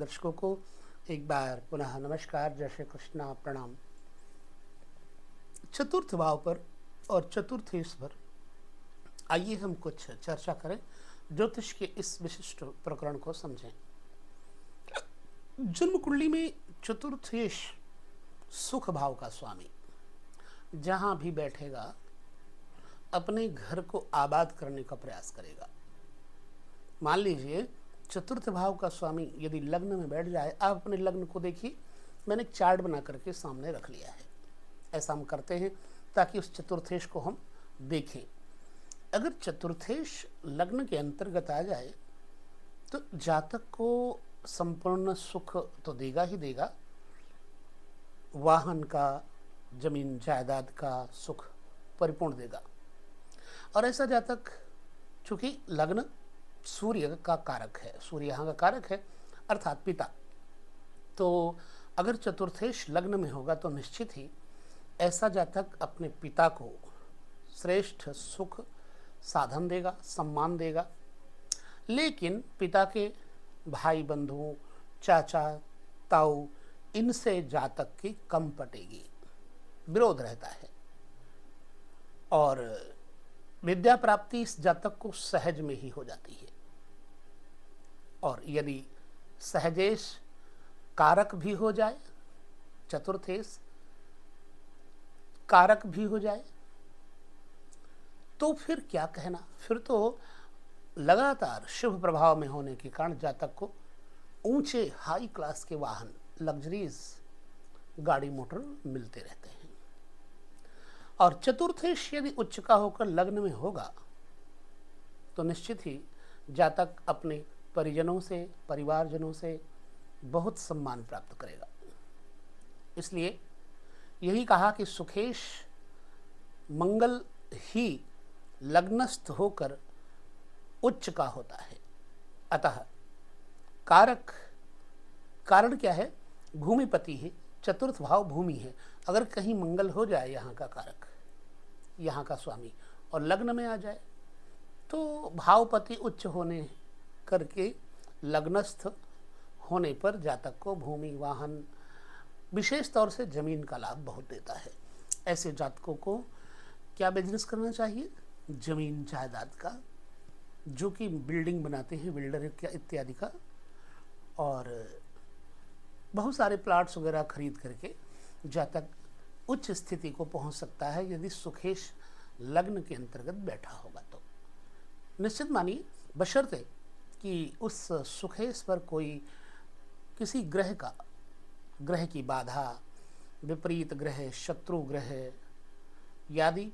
दर्शकों को एक बार पुनः नमस्कार, जय श्री कृष्णा, प्रणाम। चतुर्थ भाव पर और चतुर्थेश पर आइए हम कुछ चर्चा करें, ज्योतिष के इस विशिष्ट प्रकरण को समझें। जन्म कुंडली में चतुर्थेश सुख भाव का स्वामी जहां भी बैठेगा अपने घर को आबाद करने का प्रयास करेगा। मान लीजिए चतुर्थ भाव का स्वामी यदि लग्न में बैठ जाए, आप अपने लग्न को देखिए, मैंने एक चार्ट बना करके सामने रख लिया है। ऐसा हम करते हैं ताकि उस चतुर्थेश को हम देखें। अगर चतुर्थेश लग्न के अंतर्गत आ जाए तो जातक को संपूर्ण सुख तो देगा ही देगा, वाहन का, जमीन जायदाद का सुख परिपूर्ण देगा। और ऐसा जातक, चूंकि लग्न सूर्य का कारक है, सूर्य यहाँ का कारक है अर्थात पिता, तो अगर चतुर्थेश लग्न में होगा तो निश्चित ही ऐसा जातक अपने पिता को श्रेष्ठ सुख साधन देगा, सम्मान देगा। लेकिन पिता के भाई बंधुओं, चाचा ताऊ, इनसे जातक की कम पटेगी, विरोध रहता है। और विद्या प्राप्ति इस जातक को सहज में ही हो जाती है। और यदि सहजेश कारक भी हो जाए, चतुर्थेश कारक भी हो जाए, तो फिर क्या कहना। फिर तो लगातार शुभ प्रभाव में होने के कारण जातक को ऊंचे हाई क्लास के वाहन, लग्जरीज गाड़ी मोटर मिलते रहते हैं। और चतुर्थेश यदि उच्च का होकर लग्न में होगा तो निश्चित ही जातक अपने परिजनों से, परिवारजनों से बहुत सम्मान प्राप्त करेगा। इसलिए यही कहा कि सुखेश मंगल ही लग्नस्थ होकर उच्च का होता है। अतः कारक, कारण क्या है, भूमिपति है, चतुर्थ भाव भूमि है। अगर कहीं मंगल हो जाए यहाँ का कारक, यहाँ का स्वामी, और लग्न में आ जाए तो भावपति उच्च होने करके लग्नस्थ होने पर जातक को भूमि, वाहन, विशेष तौर से जमीन का लाभ बहुत देता है। ऐसे जातकों को क्या बिजनेस करना चाहिए, जमीन जायदाद का, जो कि बिल्डिंग बनाते हैं, बिल्डर इत्यादि का, और बहुत सारे प्लाट्स वगैरह खरीद करके जातक उच्च स्थिति को पहुंच सकता है यदि सुखेश लग्न के अंतर्गत बैठा होगा तो। निश्चित मानिए, बशर्ते कि उस सुखेश पर कोई किसी ग्रह की बाधा, विपरीत ग्रह, शत्रु ग्रह यादि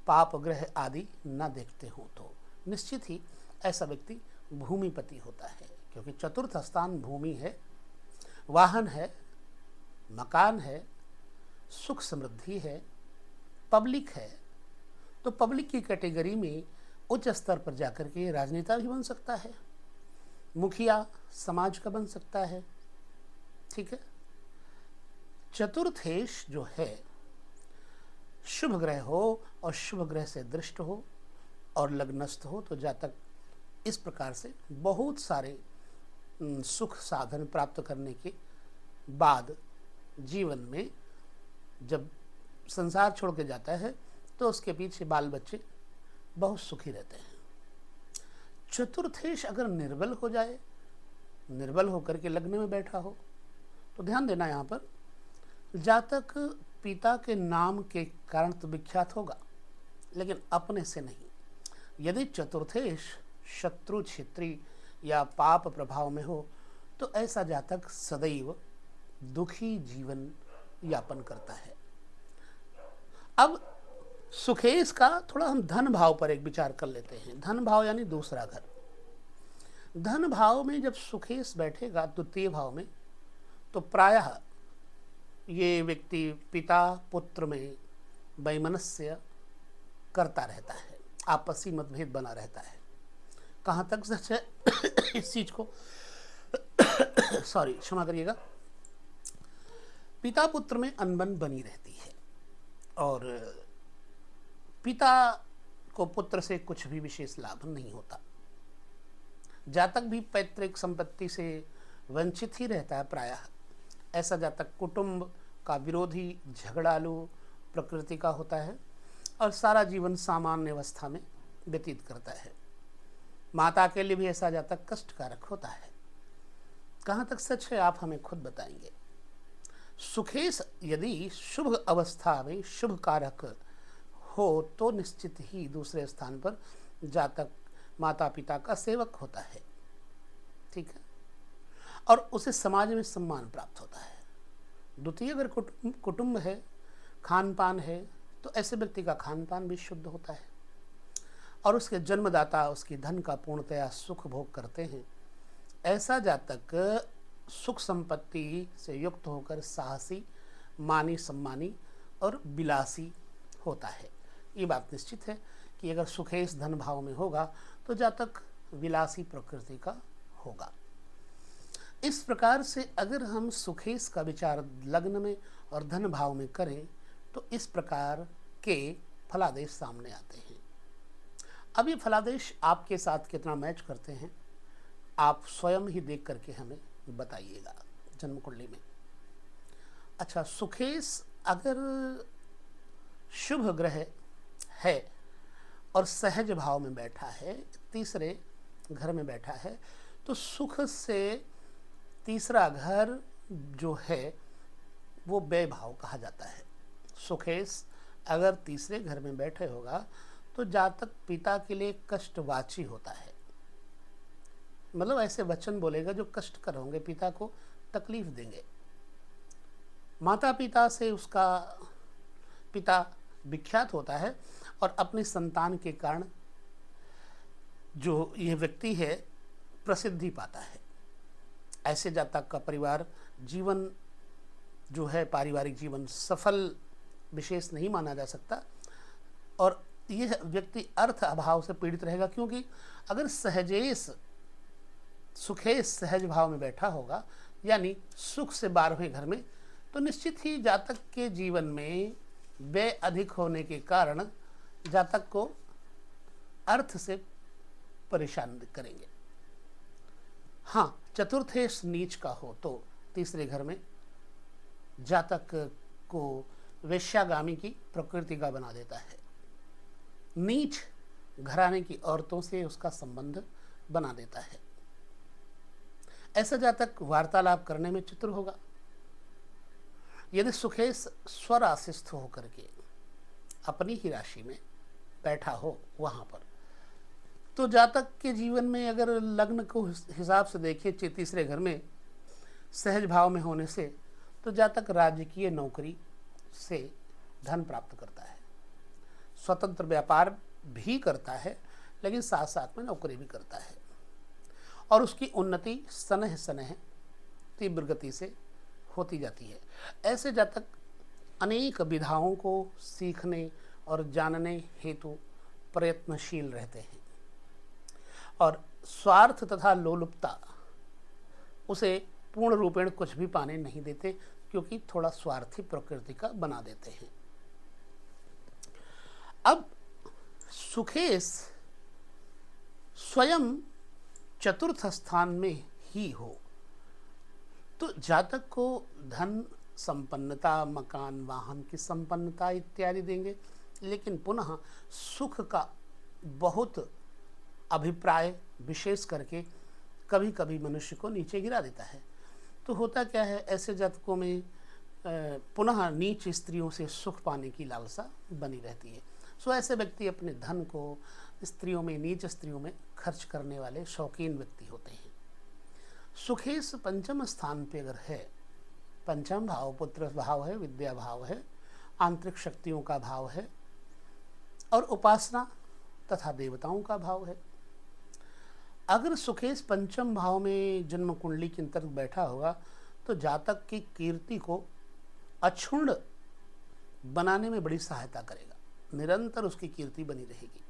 पाप ग्रह आदि न देखते हो तो निश्चित ही ऐसा व्यक्ति भूमिपति होता है। क्योंकि चतुर्थ स्थान भूमि है, वाहन है, मकान है, सुख समृद्धि है, पब्लिक है। तो पब्लिक की कैटेगरी में उच्च स्तर पर जाकर के राजनेता भी बन सकता है, मुखिया समाज का बन सकता है। ठीक है। चतुर्थेश जो है, शुभ ग्रह हो और शुभ ग्रह से दृष्ट हो और लग्नस्थ हो तो जातक इस प्रकार से बहुत सारे सुख साधन प्राप्त करने के बाद जीवन में जब संसार छोड़ के जाता है तो उसके पीछे बाल बच्चे बहुत सुखी रहते हैं। चतुर्थेश अगर निर्बल हो जाए, निर्बल होकर के लग्न में बैठा हो, तो ध्यान देना, यहाँ पर जातक पिता के नाम के कारण तो विख्यात होगा, लेकिन अपने से नहीं। यदि चतुर्थेश शत्रु, क्षेत्री या पाप प्रभाव में हो तो ऐसा जातक सदैव दुखी जीवन यापन करता है। अब सुखेश का थोड़ा हम धन भाव पर एक विचार कर लेते हैं। धन भाव यानी दूसरा घर। धन भाव में जब सुखेश बैठेगा द्वितीय भाव में, तो प्रायः ये व्यक्ति पिता पुत्र में वैमनस्य करता रहता है, आपसी मतभेद बना रहता है। कहाँ तक सच है इस चीज को सॉरी, क्षमा करिएगा, पिता पुत्र में अनबन बनी रहती है और पिता को पुत्र से कुछ भी विशेष लाभ नहीं होता। जातक भी पैतृक संपत्ति से वंचित ही रहता है प्रायः। ऐसा जातक कुटुंब का विरोधी, झगड़ालू प्रकृति का होता है और सारा जीवन सामान्य अवस्था में व्यतीत करता है। माता के लिए भी ऐसा जातक कष्टकारक होता है। कहाँ तक सच है आप हमें खुद बताएंगे। सुखेश यदि शुभ अवस्था में शुभ कारक हो तो निश्चित ही दूसरे स्थान पर जातक माता पिता का सेवक होता है, ठीक है, और उसे समाज में सम्मान प्राप्त होता है। द्वितीय अगर कुटुंब है, खान पान है, तो ऐसे व्यक्ति का खान पान भी शुद्ध होता है और उसके जन्मदाता उसकी धन का पूर्णतया सुख भोग करते हैं। ऐसा जातक सुख संपत्ति से युक्त होकर साहसी, मानी सम्मानी और विलासी होता है। ये बात निश्चित है कि अगर सुखेश धन भाव में होगा तो जातक विलासी प्रकृति का होगा। इस प्रकार से अगर हम सुखेश का विचार लग्न में और धन भाव में करें तो इस प्रकार के फलादेश सामने आते हैं। अब ये फलादेश आपके साथ कितना मैच करते हैं आप स्वयं ही देख करके हमें बताइएगा जन्म कुंडली में। अच्छा, सुखेश अगर शुभ ग्रह है और सहज भाव में बैठा है, तीसरे घर में बैठा है, तो सुख से तीसरा घर जो है वो व्यय भाव कहा जाता है। सुखेश अगर तीसरे घर में बैठे होगा तो जातक पिता के लिए कष्टवाची होता है, मतलब ऐसे वचन बोलेगा जो कष्टकर होंगे, पिता को तकलीफ देंगे। माता पिता से उसका पिता विख्यात होता है और अपनी संतान के कारण जो यह व्यक्ति है प्रसिद्धि पाता है। ऐसे जातक का परिवार जीवन जो है, पारिवारिक जीवन सफल विशेष नहीं माना जा सकता और यह व्यक्ति अर्थ अभाव से पीड़ित रहेगा, क्योंकि अगर सहजेश सुखेश सहज भाव में बैठा होगा यानी सुख से 12वें घर में, तो निश्चित ही जातक के जीवन में व्यय अधिक होने के कारण जातक को अर्थ से परेशान करेंगे। हाँ, चतुर्थेश नीच का हो तो तीसरे घर में जातक को वेश्यागामी की प्रकृति का बना देता है। नीच घराने की औरतों से उसका संबंध बना देता है। ऐसा जातक वार्तालाप करने में चतुर होगा। यदि सुखेश स्वराशिस्थ होकर के अपनी ही राशि में बैठा हो वहाँ पर, तो जातक के जीवन में अगर लग्न को हिसाब से देखें तीसरे घर में सहज भाव में होने से, तो जातक राजकीय नौकरी से धन प्राप्त करता है, स्वतंत्र व्यापार भी करता है, लेकिन साथ साथ में नौकरी भी करता है और उसकी उन्नति सनह सनह तीव्र गति से होती जाती है। ऐसे जातक अनेक विधाओं को सीखने और जानने हेतु प्रयत्नशील रहते हैं और स्वार्थ तथा लोलुपता उसे पूर्ण रूपेण कुछ भी पाने नहीं देते, क्योंकि थोड़ा स्वार्थी प्रकृति का बना देते हैं। अब सुखेश स्वयं चतुर्थ स्थान में ही हो तो जातक को धन संपन्नता, मकान वाहन की संपन्नता इत्यादि देंगे, लेकिन पुनः सुख का बहुत अभिप्राय विशेष करके कभी कभी मनुष्य को नीचे गिरा देता है। तो होता क्या है, ऐसे जातकों में पुनः नीच स्त्रियों से सुख पाने की लालसा बनी रहती है। सो ऐसे व्यक्ति अपने धन को स्त्रियों में, नीच स्त्रियों में खर्च करने वाले शौकीन व्यक्ति होते हैं। सुखेश पंचम स्थान पे अगर है, पंचम भाव पुत्र भाव है, विद्या भाव है, आंतरिक शक्तियों का भाव है और उपासना तथा देवताओं का भाव है। अगर सुखेश पंचम भाव में जन्म कुंडली के अंतर्गत बैठा होगा तो जातक की कीर्ति को अक्षुण्ण बनाने में बड़ी सहायता करेगा, निरंतर उसकी कीर्ति बनी रहेगी।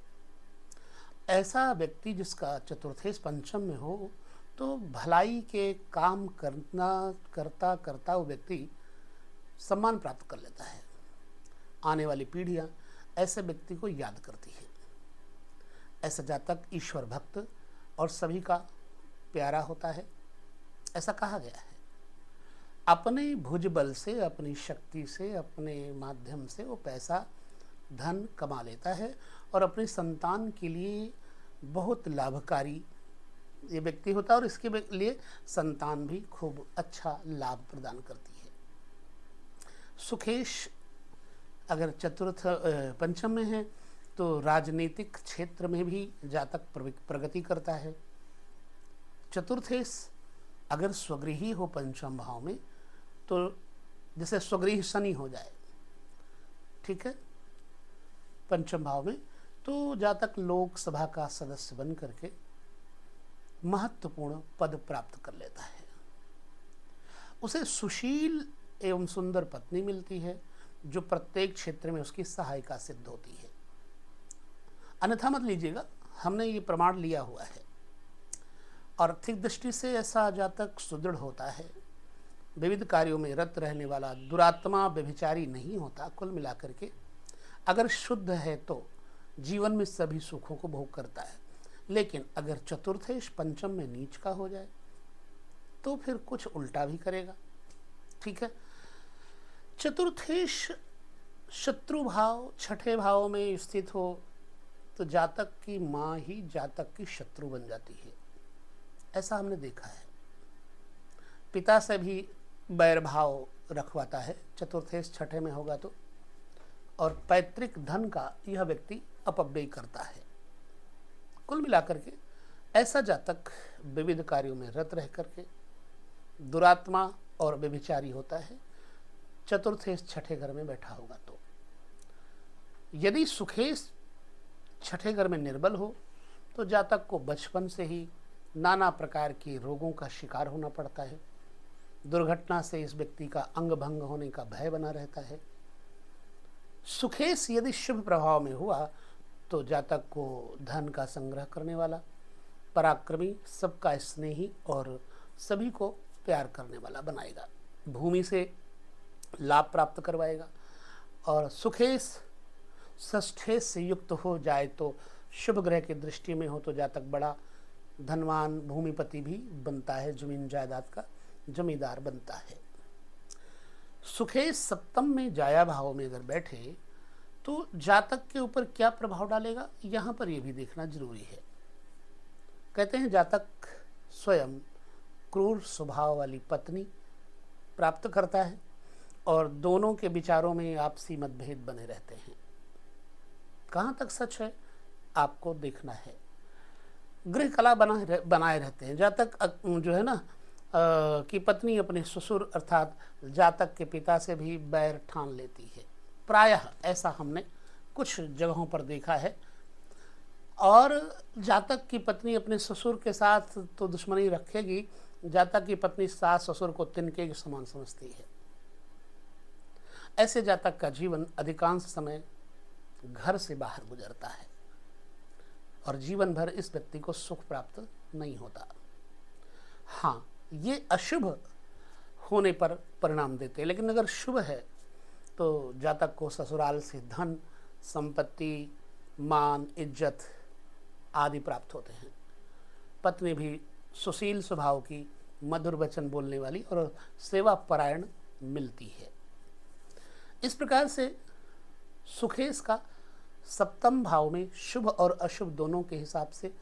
ऐसा व्यक्ति जिसका चतुर्थेश पंचम में हो तो भलाई के काम करता करता वो व्यक्ति सम्मान प्राप्त कर लेता है। आने वाली पीढ़ियां ऐसे व्यक्ति को याद करती है। ऐसा जातक ईश्वर भक्त और सभी का प्यारा होता है। ऐसा कहा गया है। अपने भुजबल से, अपनी शक्ति से, अपने माध्यम से वो पैसा धन कमा लेता है और अपनी संतान के लिए बहुत लाभकारी ये व्यक्ति होता है और इसके लिए संतान भी खूब अच्छा लाभ प्रदान करती है। सुखेश अगर चतुर्थ पंचम में है तो राजनीतिक क्षेत्र में भी जातक प्रगति करता है। चतुर्थेश अगर स्वगृही हो पंचम भाव में तो जैसे स्वगृह शनि हो जाए, ठीक है, पंचम भाव में, तो जातक लोकसभा का सदस्य बन करके महत्वपूर्ण पद प्राप्त कर लेता है। उसे सुशील एवं सुंदर पत्नी मिलती है जो प्रत्येक क्षेत्र में उसकी सहायिका सिद्ध होती है। अन्यथा मत लीजिएगा, हमने ये प्रमाण लिया हुआ है। आर्थिक दृष्टि से ऐसा जातक सुदृढ़ होता है, विविध कार्यों में रत रहने वाला, दुरात्मा व्यभिचारी नहीं होता। कुल मिलाकर के अगर शुद्ध है तो जीवन में सभी सुखों को भोग करता है। लेकिन अगर चतुर्थेश पंचम में नीच का हो जाए तो फिर कुछ उल्टा भी करेगा, ठीक है। चतुर्थेश शत्रु भाव, छठे भाव में स्थित हो तो जातक की माँ ही जातक की शत्रु बन जाती है, ऐसा हमने देखा है। पिता से भी बैर भाव रखवाता है चतुर्थेश छठे में होगा तो, और पैतृक धन का यह व्यक्ति अपव्यय करता है। कुल मिलाकर के ऐसा जातक विविध कार्यों में रत रह करके दुरात्मा और व्यभिचारी होता है चतुर्थेश छठे घर में बैठा होगा तो। यदि सुखेश छठे घर में निर्बल हो तो जातक को बचपन से ही नाना प्रकार के रोगों का शिकार होना पड़ता है। दुर्घटना से इस व्यक्ति का अंग भंग होने का भय बना रहता है। सुखेश यदि शुभ प्रभाव में हुआ तो जातक को धन का संग्रह करने वाला, पराक्रमी, सबका स्नेही और सभी को प्यार करने वाला बनाएगा। भूमि से लाभ प्राप्त करवाएगा। और सुखेश षष्ठेश से युक्त हो जाए तो शुभ ग्रह की दृष्टि में हो तो जातक बड़ा धनवान भूमिपति भी बनता है, जमीन जायदाद का जमींदार बनता है। सुखेश सप्तम में जाया भाव में अगर बैठे तो जातक के ऊपर क्या प्रभाव डालेगा, यहाँ पर यह भी देखना जरूरी है। कहते हैं जातक स्वयं क्रूर स्वभाव वाली पत्नी प्राप्त करता है और दोनों के विचारों में आपसी मतभेद बने रहते हैं। कहाँ तक सच है आपको देखना है। गृह कला बनाए रहते हैं। जातक जो है ना कि पत्नी अपने ससुर अर्थात जातक के पिता से भी बैर ठान लेती है। प्रायः ऐसा हमने कुछ जगहों पर देखा है। और जातक की पत्नी अपने ससुर के साथ तो दुश्मनी रखेगी, जातक की पत्नी सास ससुर को तिनके के समान समझती है। ऐसे जातक का जीवन अधिकांश समय घर से बाहर गुजरता है और जीवन भर इस व्यक्ति को सुख प्राप्त नहीं होता। हाँ, ये अशुभ होने पर परिणाम देते हैं, लेकिन अगर शुभ है तो जातक को ससुराल से धन, संपत्ति, मान, इज्जत आदि प्राप्त होते हैं। पत्नी भी सुशील स्वभाव की, मधुर वचन बोलने वाली और सेवा परायण मिलती है। इस प्रकार से सुखेश का सप्तम भाव में शुभ और अशुभ दोनों के हिसाब से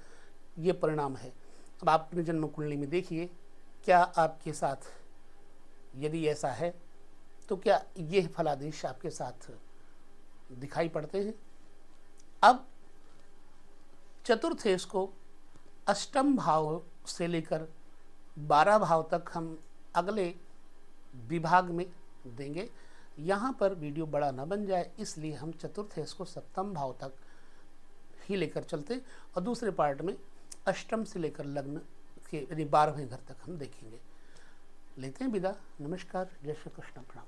ये परिणाम है। अब आप अपनी जन्म कुंडली में देखिए क्या आपके साथ यदि ऐसा है तो क्या ये फलादेश आपके साथ दिखाई पड़ते हैं। अब चतुर्थेश को अष्टम भाव से लेकर 12 भाव तक हम अगले विभाग में देंगे। यहाँ पर वीडियो बड़ा न बन जाए इसलिए हम चतुर्थेश को सप्तम भाव तक ही लेकर चलते और दूसरे पार्ट में अष्टम से लेकर लग्न के यानी 12वें घर तक हम देखेंगे। लेते हैं विदा। नमस्कार, जय श्री कृष्ण, प्रणाम।